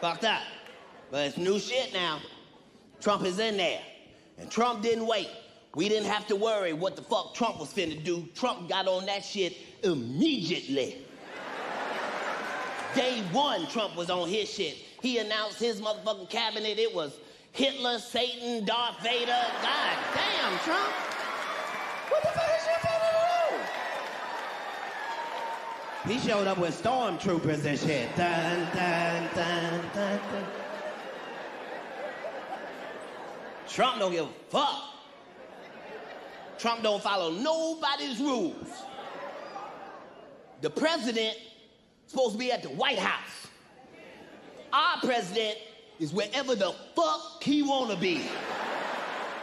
Fucked up. But it's new shit now. Trump is in there. And Trump didn't wait. We didn't have to worry what the fuck Trump was finna do. Trump got on that shit immediately. Day one, Trump was on his shit. He announced his motherfucking cabinet. It was Hitler, Satan, Darth Vader. God damn, Trump. What the fuck is you finna do? He showed up with stormtroopers and shit. Dun, dun, dun, dun, dun. Trump don't give a fuck. Trump don't follow nobody's rules. The president is supposed to be at the White House. Our president is wherever the fuck he wanna be.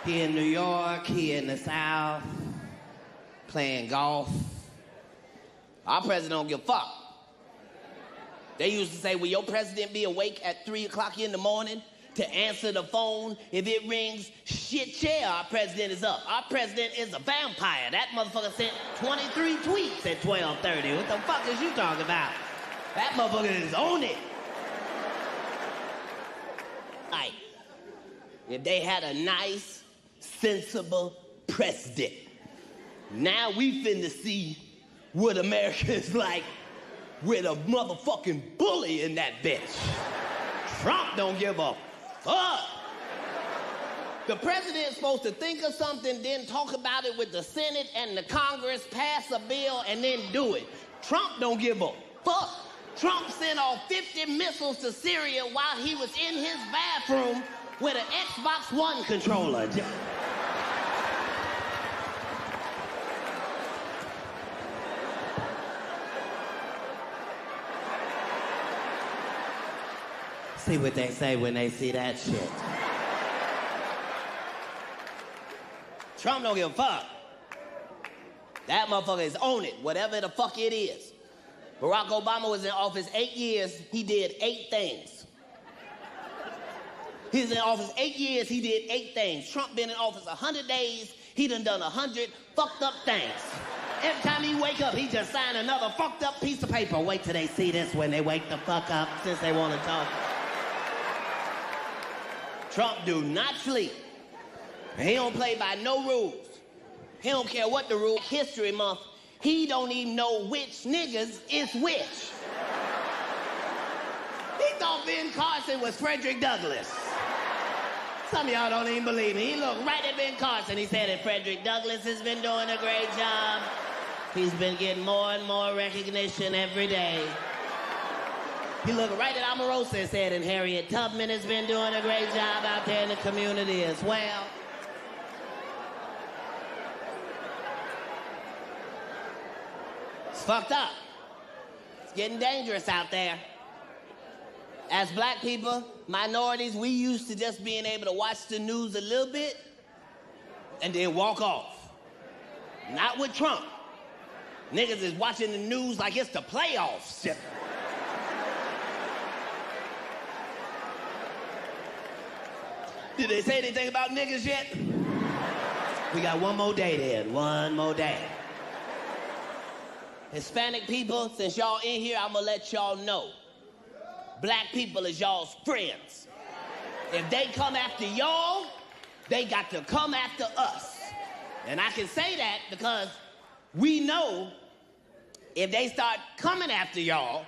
He in New York, he in the South, playing golf. Our president don't give a fuck. They used to say, will your president be awake at 3 o'clock in the morning to answer the phone? If it rings, shit, yeah, our president is up. Our president is a vampire. That motherfucker sent 23 tweets at 12:30. What the fuck is you talking about? That motherfucker is on it. Like, if they had a nice, sensible president, now we finna see what America is like with a motherfucking bully in that bitch. Trump don't give a fuck. The president's supposed to think of something, then talk about it with the Senate and the Congress, pass a bill, and then do it. Trump don't give a fuck. Trump sent off 50 missiles to Syria while he was in his bathroom with an Xbox One controller. See what they say when they see that shit. Trump don't give a fuck. That motherfucker is on it, whatever the fuck it is. Barack Obama was in office 8 years, he did 8 things. He was in office 8 years, he did 8 things. Trump been in office 100 days, he done 100 fucked up things. Every time he wake up, he just signed another fucked up piece of paper. Wait till they see this when they wake the fuck up, since they want to talk. Trump do not sleep. He don't play by no rules. He don't care what the rule. History Month, he don't even know which niggas is which. He thought Ben Carson was Frederick Douglass. Some of y'all don't even believe me. He looked right at Ben Carson. He said that Frederick Douglass has been doing a great job. He's been getting more and more recognition every day. He looked right at Omarosa and said, and Harriet Tubman has been doing a great job out there in the community as well. It's fucked up. It's getting dangerous out there. As black people, minorities, we used to just being able to watch the news a little bit and then walk off. Not with Trump. Niggas is watching the news like it's the playoffs. Did they say anything about niggas yet? We got one more day then, one more day. Hispanic people, since y'all in here, I'm gonna let y'all know. Black people is y'all's friends. If they come after y'all, they got to come after us. And I can say that because we know if they start coming after y'all,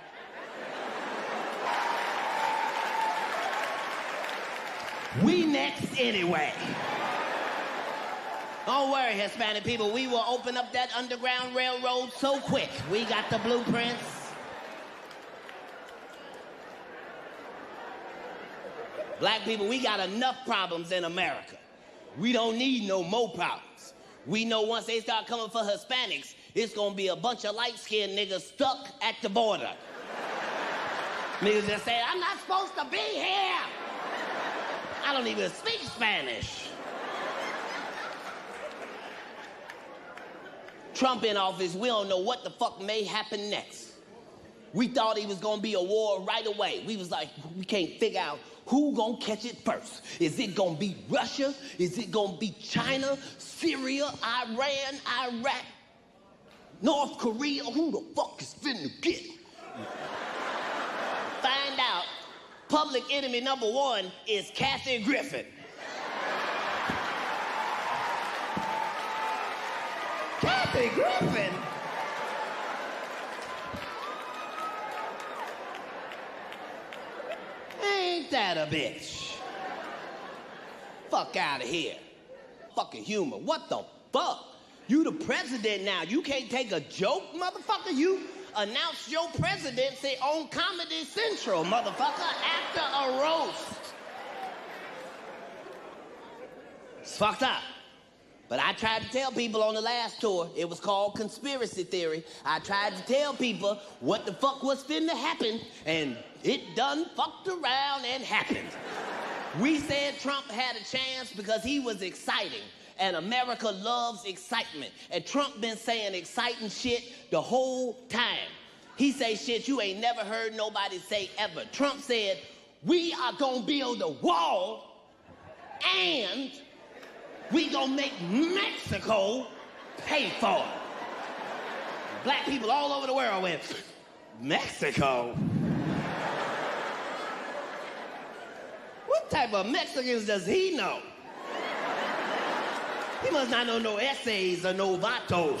we next anyway. Don't worry, Hispanic people. We will open up that Underground Railroad so quick. We got the blueprints. Black people, we got enough problems in America. We don't need no more problems. We know once they start coming for Hispanics, it's gonna be a bunch of light-skinned niggas stuck at the border. Niggas just say, I'm not supposed to be here. I don't even speak Spanish. Trump in office, we don't know what the fuck may happen next. We thought he was gonna be a war right away. We was like, we can't figure out who gonna catch it first. Is it gonna be Russia? Is it gonna be China, Syria, Iran, Iraq, North Korea? Who the fuck is finna get it? Find out Public enemy number one is Kathy Griffin. Kathy Griffin? Ain't that a bitch? Fuck out of here. Fucking humor. What the fuck? You the president now. You can't take a joke, motherfucker? You announced your presidency on Comedy Central, motherfucker, after a roast. It's fucked up. But I tried to tell people on the last tour, it was called Conspiracy Theory. I tried to tell people what the fuck was finna happen, and it done fucked around and happened. We said Trump had a chance because he was exciting, and America loves excitement. And Trump been saying exciting shit the whole time. He say shit you ain't never heard nobody say ever. Trump said, we are gonna build a wall, and we gonna make Mexico pay for it. Black people all over the world went, Mexico? What type of Mexicans does he know? He must not know no essays or no vatos.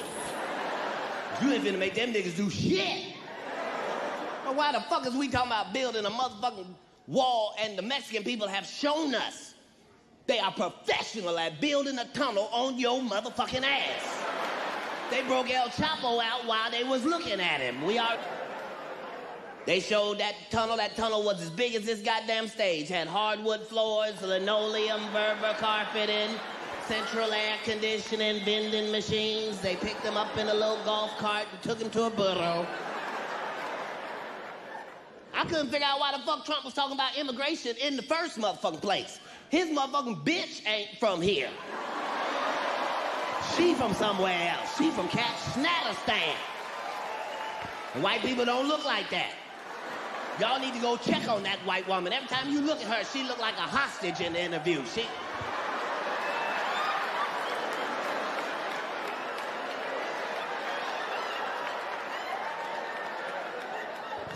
You ain't finna make them niggas do shit. But why the fuck is we talking about building a motherfucking wall and the Mexican people have shown us they are professional at building a tunnel on your motherfucking ass. They broke El Chapo out while they was looking at him. They showed that tunnel was as big as this goddamn stage. Had hardwood floors, linoleum, Berber carpeting, central air conditioning, vending machines. They picked them up in a little golf cart and took them to a burro. I couldn't figure out why the fuck Trump was talking about immigration in the first motherfucking place. His motherfucking bitch ain't from here. She from somewhere else. She from Katt Schnatterstan. And white people don't look like that. Y'all need to go check on that white woman. Every time you look at her, she look like a hostage in the interview.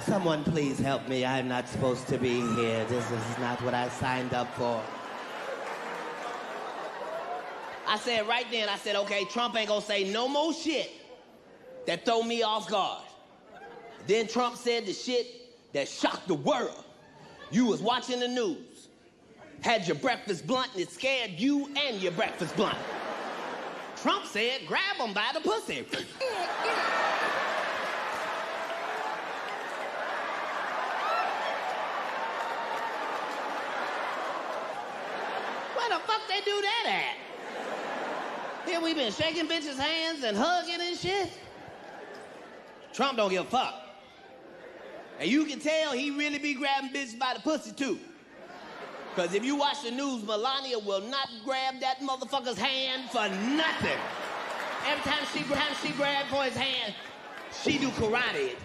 Someone please help me. I'm not supposed to be here. This is not what I signed up for. I said right then, I said, okay, Trump ain't gonna say no more shit that throw me off guard. Then Trump said the shit that shocked the world. You was watching the news, had your breakfast blunt, and it scared you and your breakfast blunt. Trump said, grab him by the pussy. Where the fuck they do that at? Here we been shaking bitches' hands and hugging and shit. Trump don't give a fuck. And you can tell he really be grabbing bitches by the pussy too. Because if you watch the news, Melania will not grab that motherfucker's hand for nothing. Every time she grabs for his hand, she do karate.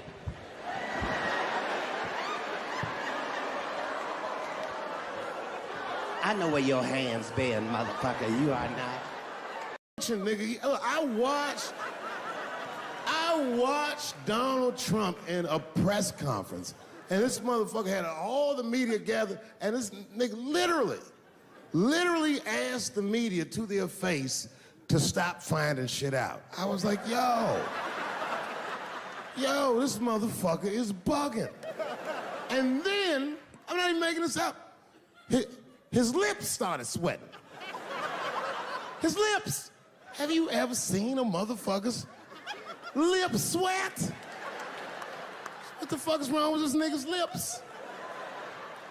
I know where your hands been, motherfucker. You are not. Nigga, I watched Donald Trump in a press conference, and this motherfucker had all the media gathered, and this nigga literally asked the media to their face to stop finding shit out. I was like, yo, this motherfucker is bugging. And then, I'm not even making this up, his lips started sweating. His lips. Have you ever seen a motherfucker's lip sweat? What the fuck is wrong with this nigga's lips?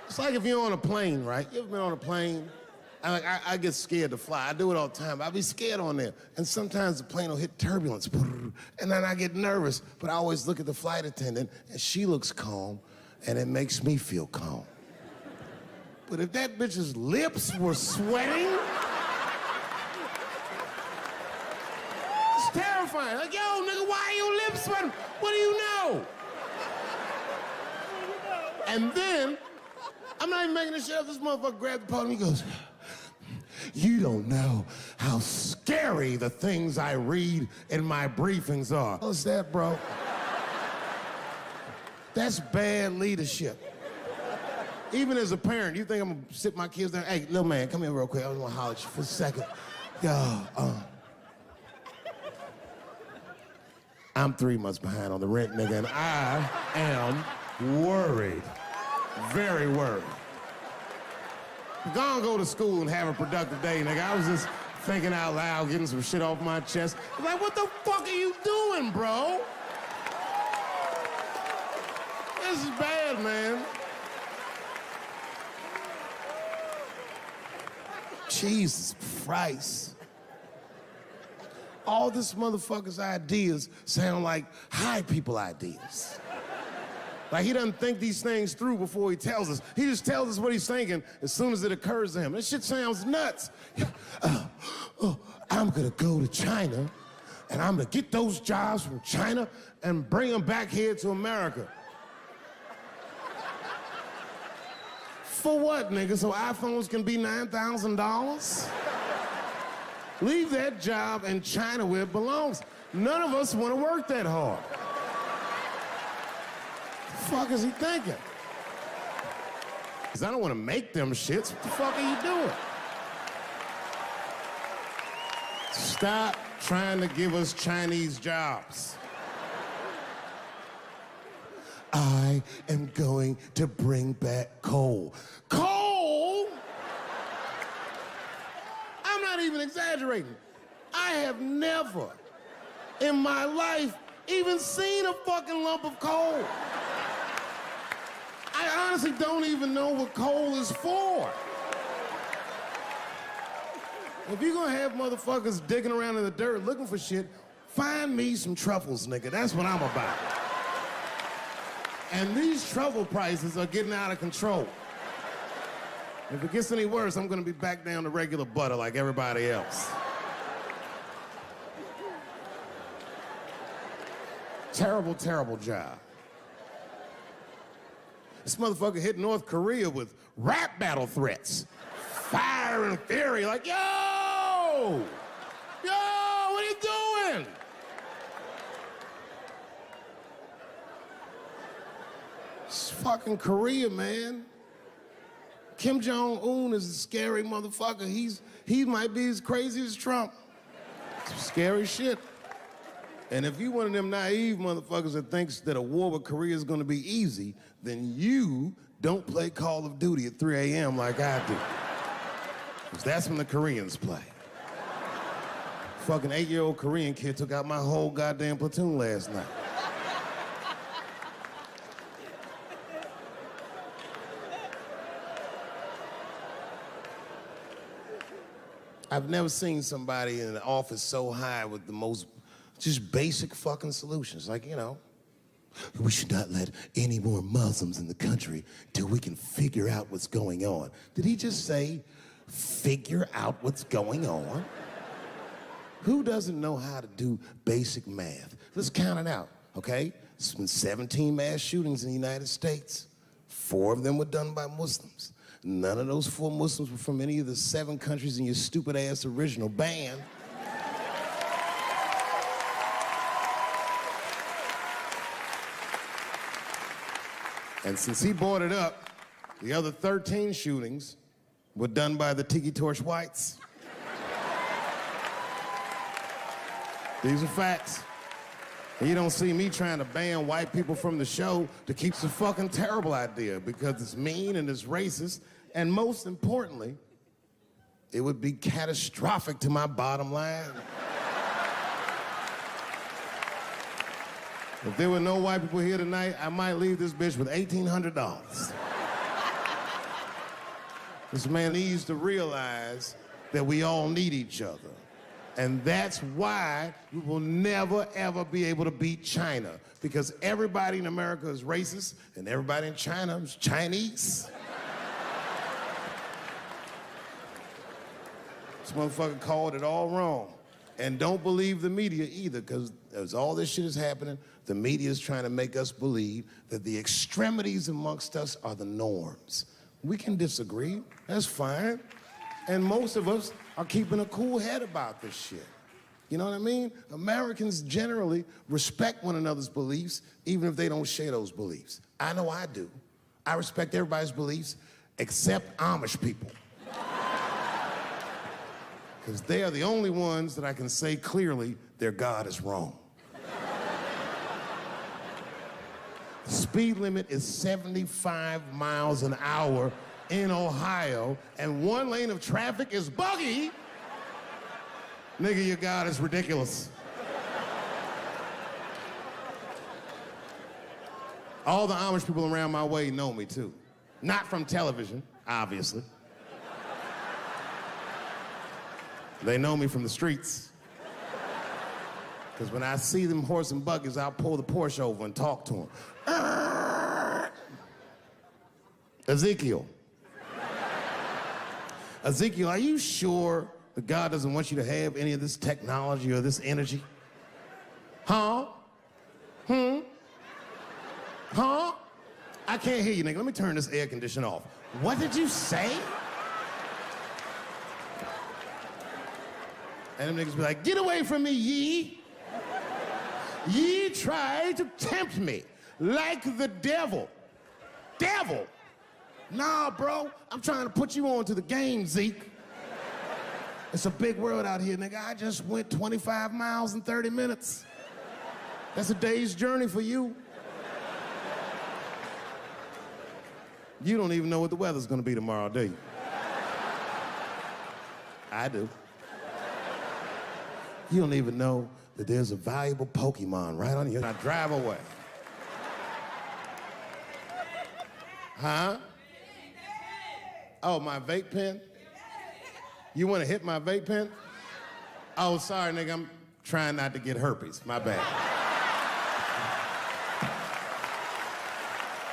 It's like if you're on a plane, right? You ever been on a plane? I get scared to fly. I do it all the time. I be scared on there. And sometimes the plane will hit turbulence. And then I get nervous. But I always look at the flight attendant, and she looks calm, and it makes me feel calm. But if that bitch's lips were sweating, it's terrifying. Like, yo, nigga, why are your lips sweating? What do you know? And then, I'm not even making this shit up. This motherfucker grabbed the podium, he goes, you don't know how scary the things I read in my briefings are. What's that, bro? That's bad leadership. Even as a parent, you think I'm gonna sit my kids down? Hey, little man, come here real quick. I just wanna holler at you for a second. Yo, I'm 3 months behind on the rent, nigga, and I am worried. Very worried. Go to school and have a productive day, nigga. I was just thinking out loud, getting some shit off my chest. Like, what the fuck are you doing, bro? This is bad, man. Jesus Christ. All this motherfucker's ideas sound like high people ideas. Like he doesn't think these things through before he tells us. He just tells us what he's thinking as soon as it occurs to him. This shit sounds nuts. I'm gonna go to China and I'm gonna get those jobs from China and bring them back here to America. For what, nigga? So iPhones can be $9,000? Leave that job in China where it belongs. None of us want to work that hard. The fuck is he thinking? Because I don't want to make them shits. What the fuck are you doing? Stop trying to give us Chinese jobs. I am going to bring back coal. Coal? I'm not even exaggerating. I have never in my life even seen a fucking lump of coal. I honestly don't even know what coal is for. If you're gonna have motherfuckers digging around in the dirt looking for shit, find me some truffles, nigga. That's what I'm about. And these truffle prices are getting out of control. If it gets any worse, I'm gonna be back down to regular butter like everybody else. Terrible, terrible job. This motherfucker hit North Korea with rap battle threats. Fire and fury, like, yo! Yo, what are you doing? It's fucking Korea, man. Kim Jong-un is a scary motherfucker. He might be as crazy as Trump. It's scary shit. And if you one of them naive motherfuckers that thinks that a war with Korea is gonna be easy, then you don't play Call of Duty at 3 a.m. like I do. Because that's when the Koreans play. Fucking 8-year-old Korean kid took out my whole goddamn platoon last night. I've never seen somebody in the office so high with the most just basic fucking solutions. Like, you know, we should not let any more Muslims in the country till we can figure out what's going on. Did he just say, figure out what's going on? Who doesn't know how to do basic math? Let's count it out, okay? There's been 17 mass shootings in the United States. 4 of them were done by Muslims. None of those 4 Muslims were from any of the 7 countries in your stupid ass original band. And since he brought it up, the other 13 shootings were done by the Tiki Torch whites. These are facts. And you don't see me trying to ban white people from the show to keep a fucking terrible idea because it's mean and it's racist. And most importantly, it would be catastrophic to my bottom line. If there were no white people here tonight, I might leave this bitch with $1,800. This man needs to realize that we all need each other. And that's why we will never, ever be able to beat China. Because everybody in America is racist, and everybody in China is Chinese. This motherfucker called it all wrong. And don't believe the media either, because as all this shit is happening, the media is trying to make us believe that the extremities amongst us are the norms. We can disagree, that's fine. And most of us are keeping a cool head about this shit. You know what I mean? Americans generally respect one another's beliefs, even if they don't share those beliefs. I know I do. I respect everybody's beliefs except Amish people. Because they are the only ones that I can say clearly their God is wrong. The speed limit is 75 miles an hour in Ohio, and one lane of traffic is buggy. Nigga, your God is ridiculous. All the Amish people around my way know me, too. Not from television, obviously. They know me from the streets. Because when I see them horse and buggies, I'll pull the Porsche over and talk to them. Ezekiel. Ezekiel, are you sure that God doesn't want you to have any of this technology or this energy? Huh? Huh? I can't hear you, nigga. Let me turn this air conditioner off. What did you say? And them niggas be like, get away from me, ye. Ye tried to tempt me like the devil. Devil? Nah, bro. I'm trying to put you on to the game, Zeke. It's a big world out here, nigga. I just went 25 miles in 30 minutes. That's a day's journey for you. You don't even know what the weather's gonna be tomorrow, do you? I do. You don't even know that there's a valuable Pokemon right on you. Now drive away. Huh? Oh, my vape pen? You want to hit my vape pen? Oh, sorry, nigga. I'm trying not to get herpes. My bad.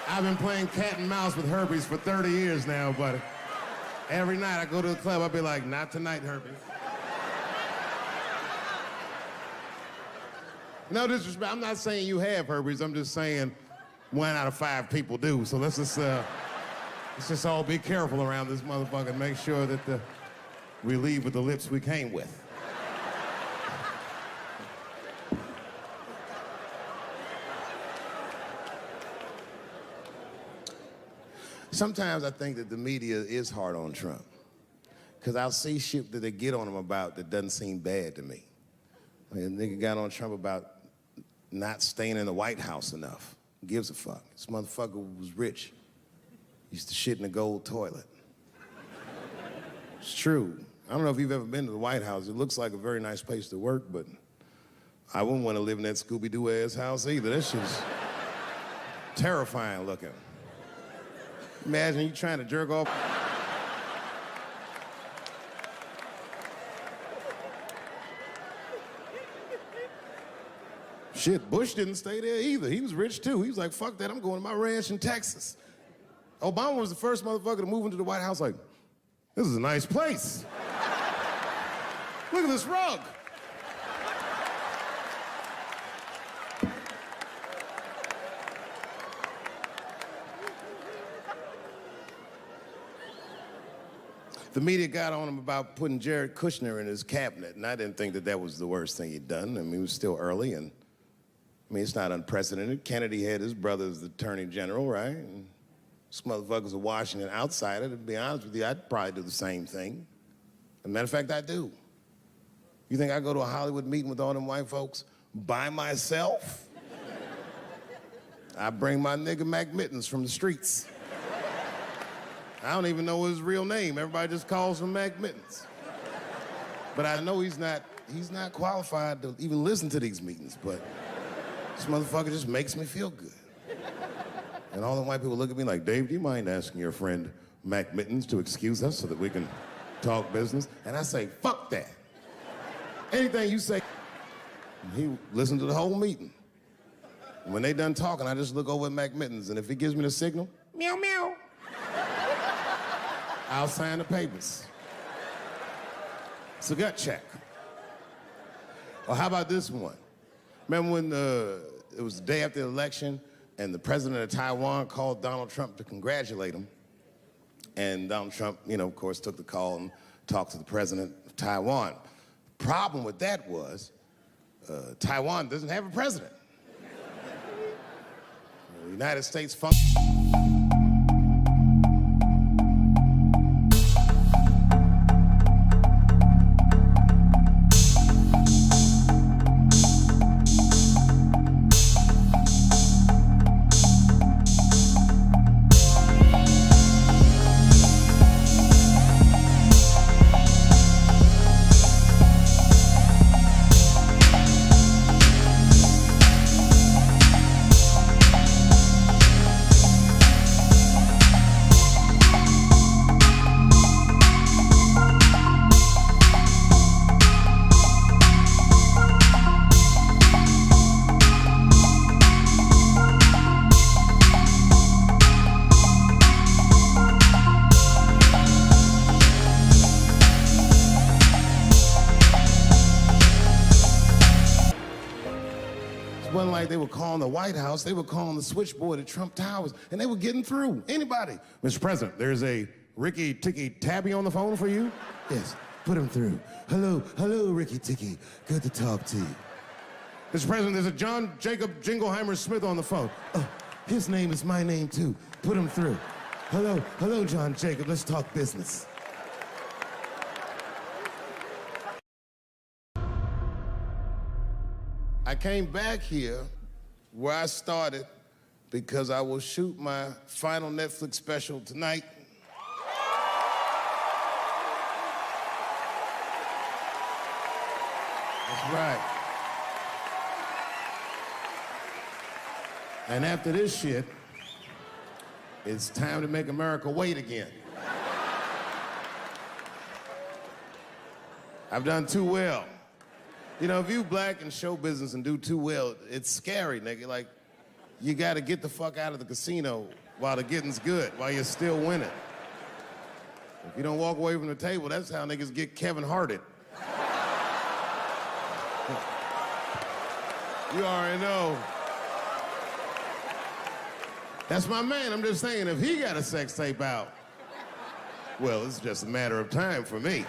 I've been playing cat and mouse with herpes for 30 years now, buddy. Every night I go to the club, I'll be like, not tonight, herpes. No disrespect, I'm not saying you have herpes, I'm just saying 1 out of 5 people do. So let's just all be careful around this motherfucker and make sure that we leave with the lips we came with. Sometimes I think that the media is hard on Trump, because I'll see shit that they get on him about that doesn't seem bad to me. Like a nigga got on Trump about not staying in the White House enough. Who gives a fuck? This motherfucker was rich. Used to shit in a gold toilet. It's true. I don't know if you've ever been to the White House. It looks like a very nice place to work, but I wouldn't want to live in that Scooby-Doo ass house either. That shit's terrifying looking. Imagine you trying to jerk off. Shit, Bush didn't stay there either. He was rich too. He was like, fuck that, I'm going to my ranch in Texas. Obama was the first motherfucker to move into the White House like, this is a nice place. Look at this rug. The media got on him about putting Jared Kushner in his cabinet, and I didn't think that that was the worst thing he'd done. I mean, it was still early, and I mean, it's not unprecedented. Kennedy had his brother as the attorney general, right? And this motherfucker's a Washington outsider. To be honest with you, I'd probably do the same thing. As a matter of fact, I do. You think I go to a Hollywood meeting with all them white folks by myself? I bring my nigga Mac Mittens from the streets. I don't even know his real name. Everybody just calls him Mac Mittens. But I know he's not qualified to even listen to these meetings, but this motherfucker just makes me feel good. And all the white people look at me like, Dave, do you mind asking your friend Mac Mittens to excuse us so that we can talk business? And I say, fuck that. Anything you say. He listened to the whole meeting. And when they done talking, I just look over at Mac Mittens, and if he gives me the signal, meow, meow, I'll sign the papers. It's a gut check. Or how about this one? Remember when it was the day after the election and the president of Taiwan called Donald Trump to congratulate him? And Donald Trump, you know, of course, took the call and talked to the president of Taiwan. The problem with that was Taiwan doesn't have a president. The United States functions. like they were calling the White House, they were calling the switchboard at Trump Towers, and they were getting through. Anybody. Mr. President, there's a Ricky Ticky Tabby on the phone for you? Yes, put him through. Hello, Ricky Ticky. Good to talk to you. Mr. President, there's a John Jacob Jingleheimer Smith on the phone. Oh, his name is my name, too. Put him through. Hello, John Jacob. Let's talk business. I came back here where I started because I will shoot my final Netflix special tonight. That's right. And after this shit, it's time to make America wait again. I've done too well. You know, if you black in show business and do too well, it's scary, nigga. Like, you gotta get the fuck out of the casino while the getting's good, while you're still winning. If you don't walk away from the table, that's how niggas get Kevin Harted. You already know. That's my man. I'm just saying, if he got a sex tape out, well, it's just a matter of time for me.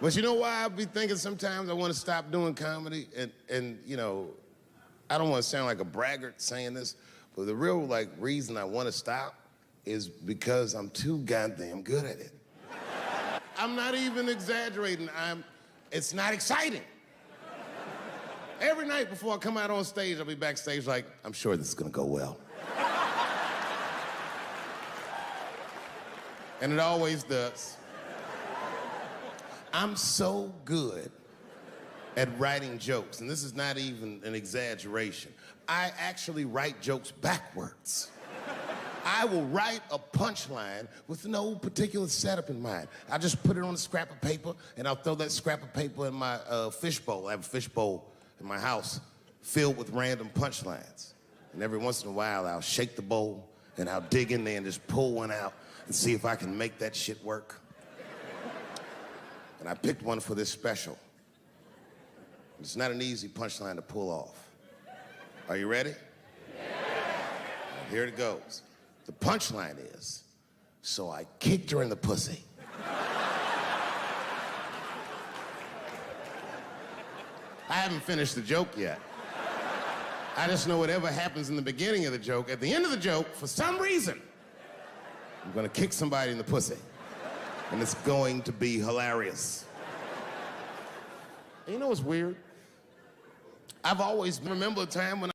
But you know why I be thinking sometimes I want to stop doing comedy? And you know, I don't want to sound like a braggart saying this, but the real, like, reason I want to stop is because I'm too goddamn good at it. I'm not even exaggerating. It's not exciting. Every night before I come out on stage, I'll be backstage like, I'm sure this is gonna go well. And it always does. I'm so good at writing jokes, and this is not even an exaggeration. I actually write jokes backwards. I will write a punchline with no particular setup in mind. I just put it on a scrap of paper, and I'll throw that scrap of paper in my fishbowl. I have a fishbowl in my house filled with random punchlines. And every once in a while, I'll shake the bowl, and I'll dig in there and just pull one out and see if I can make that shit work. And I picked one for this special. It's not an easy punchline to pull off. Are you ready? Yeah. Here it goes. The punchline is, so I kicked her in the pussy. I haven't finished the joke yet. I just know whatever happens in the beginning of the joke, at the end of the joke, for some reason, I'm gonna kick somebody in the pussy. And it's going to be hilarious. And you know what's weird? I've always remembered a time when